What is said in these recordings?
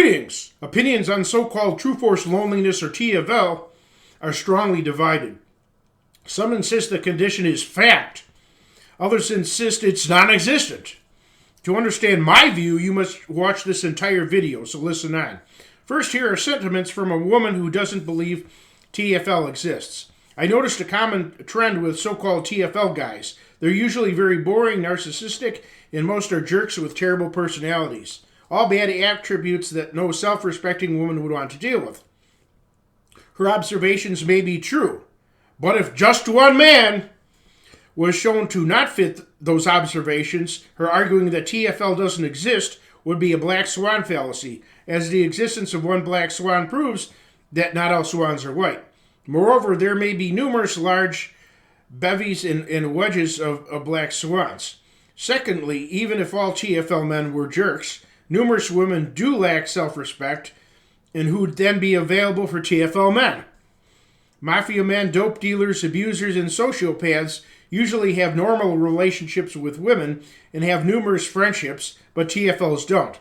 Greetings! Opinions on so-called true force loneliness, or TFL, are strongly divided. Some insist the condition is fact. Others insist it's non-existent. To understand my view, you must watch this entire video, so listen on. First, here are sentiments from a woman who doesn't believe TFL exists. I noticed a common trend with so-called TFL guys. They're usually very boring, narcissistic, and most are jerks with terrible personalities. All bad attributes that no self-respecting woman would want to deal with. Her observations may be true, but if just one man was shown to not fit those observations, her arguing that TFL doesn't exist would be a black swan fallacy, as the existence of one black swan proves that not all swans are white. Moreover, there may be numerous large bevies and wedges of black swans. Secondly, even if all TFL men were jerks, numerous women do lack self-respect and who would then be available for TFL men. Mafia men, dope dealers, abusers, and sociopaths usually have normal relationships with women and have numerous friendships, but TFLs don't.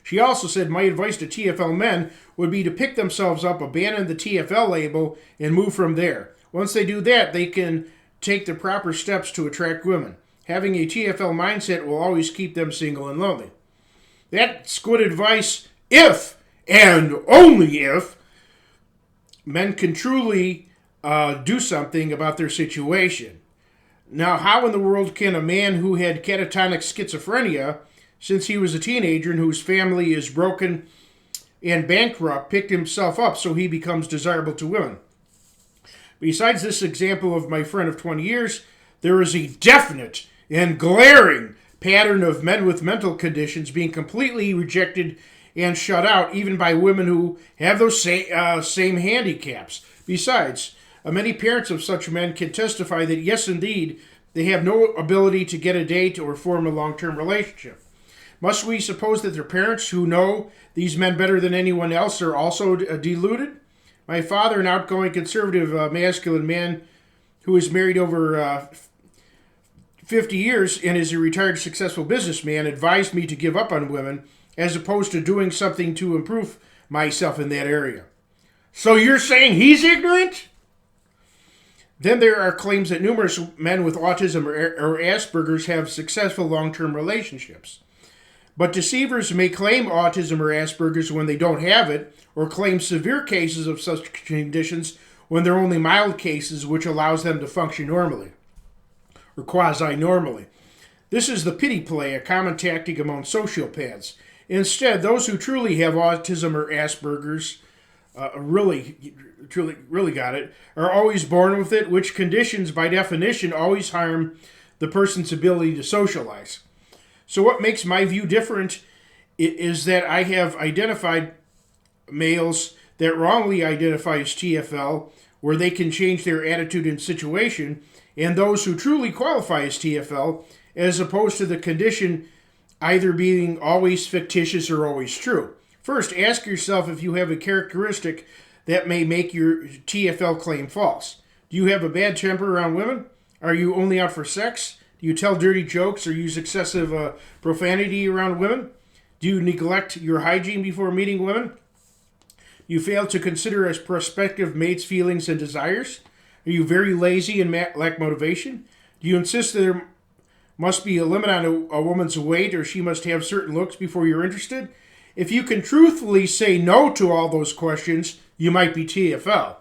She also said, my advice to TFL men would be to pick themselves up, abandon the TFL label, and move from there. Once they do that, they can take the proper steps to attract women. Having a TFL mindset will always keep them single and lonely. That's good advice if, and only if, men can truly do something about their situation. Now, how in the world can a man who had catatonic schizophrenia since he was a teenager and whose family is broken and bankrupt pick himself up so he becomes desirable to women? Besides this example of my friend of 20 years, there is a definite and glaring pattern of men with mental conditions being completely rejected and shut out, even by women who have those same handicaps. Besides, many parents of such men can testify that yes, indeed, they have no ability to get a date or form a long-term relationship. Must we suppose that their parents, who know these men better than anyone else, are also deluded? My father, an outgoing, conservative, masculine man who is married over 50 years and is a retired successful businessman, advised me to give up on women as opposed to doing something to improve myself in that area. So you're saying he's ignorant? Then there are claims that numerous men with autism or Asperger's have successful long-term relationships. But deceivers may claim autism or Asperger's when they don't have it, or claim severe cases of such conditions when they're only mild cases, which allows them to function normally, or quasi-normally. This is the pity play, a common tactic among sociopaths. Instead, those who truly have autism or Asperger's, really got it, are always born with it, which conditions, by definition, always harm the person's ability to socialize. So what makes my view different is that I have identified males that wrongly identify as TFL, where they can change their attitude and situation, and those who truly qualify as TFL, as opposed to the condition either being always fictitious or always true. First, ask yourself if you have a characteristic that may make your TFL claim false. Do you have a bad temper around women? Are you only out for sex? Do you tell dirty jokes or use excessive profanity around women? Do you neglect your hygiene before meeting women? Do you fail to consider as prospective mates' feelings and desires? Are you very lazy and lack motivation? Do you insist that there must be a limit on a woman's weight, or she must have certain looks before you're interested? If you can truthfully say no to all those questions, you might be TFL.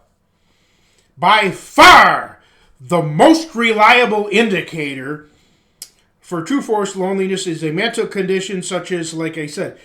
By far, the most reliable indicator for true force loneliness is a mental condition such as, like I said,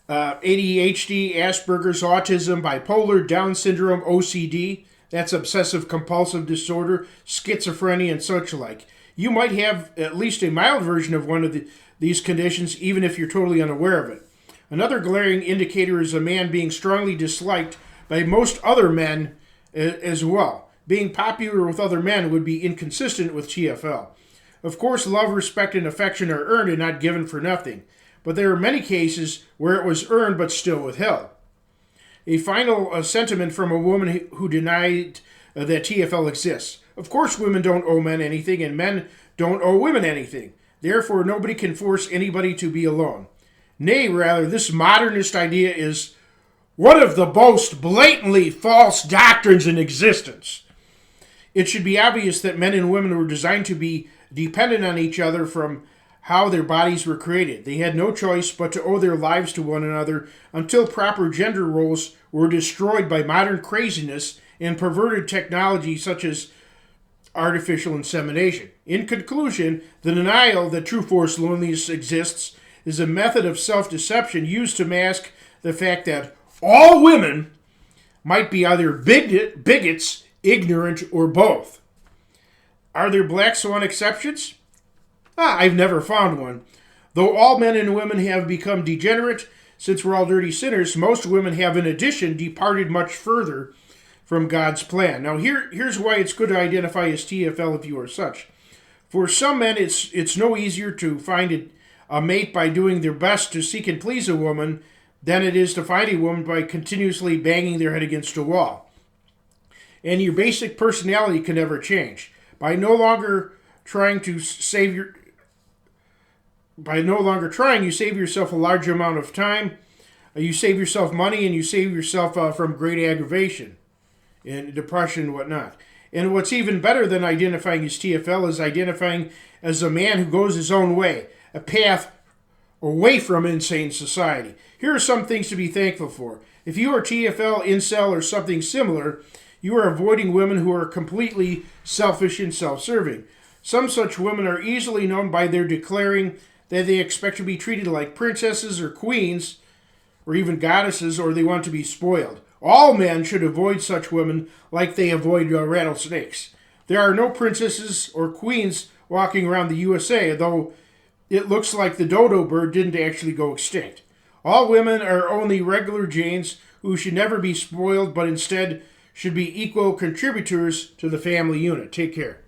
ADHD, Asperger's, autism, bipolar, Down syndrome, OCD, that's obsessive compulsive disorder, schizophrenia, and such like. You might have at least a mild version of one of these conditions, even if you're totally unaware of it. Another glaring indicator is a man being strongly disliked by most other men as well. Being popular with other men would be inconsistent with TFL. Of course, love, respect, and affection are earned and not given for nothing, but there are many cases where it was earned but still withheld. A final sentiment from a woman who denied that TFL exists. Of course, women don't owe men anything, and men don't owe women anything. Therefore, nobody can force anybody to be alone. Nay, rather, this modernist idea is one of the most blatantly false doctrines in existence. It should be obvious that men and women were designed to be dependent on each other from how their bodies were created. They had no choice but to owe their lives to one another until proper gender roles were destroyed by modern craziness and perverted technology such as artificial insemination. In conclusion, the denial that true forced loneliness exists is a method of self-deception used to mask the fact that all women might be either bigots, ignorant, or both. Are there black swan exceptions? I've never found one. Though all men and women have become degenerate, since we're all dirty sinners, most women have in addition departed much further from God's plan. Now here's why it's good to identify as TFL if you are such. For some men, it's no easier to find a mate by doing their best to seek and please a woman than it is to find a woman by continuously banging their head against a wall. And your basic personality can never change. By no longer trying, you save yourself a large amount of time. You save yourself money, and you save yourself from great aggravation and depression and whatnot. And what's even better than identifying as TFL is identifying as a man who goes his own way, a path away from insane society. Here are some things to be thankful for. If you are TFL, incel, or something similar, you are avoiding women who are completely selfish and self-serving. Some such women are easily known by their declaring that they expect to be treated like princesses or queens, or even goddesses, or they want to be spoiled. All men should avoid such women like they avoid rattlesnakes. There are no princesses or queens walking around the USA, though it looks like the dodo bird didn't actually go extinct. All women are only regular Janes who should never be spoiled, but instead should be equal contributors to the family unit. Take care.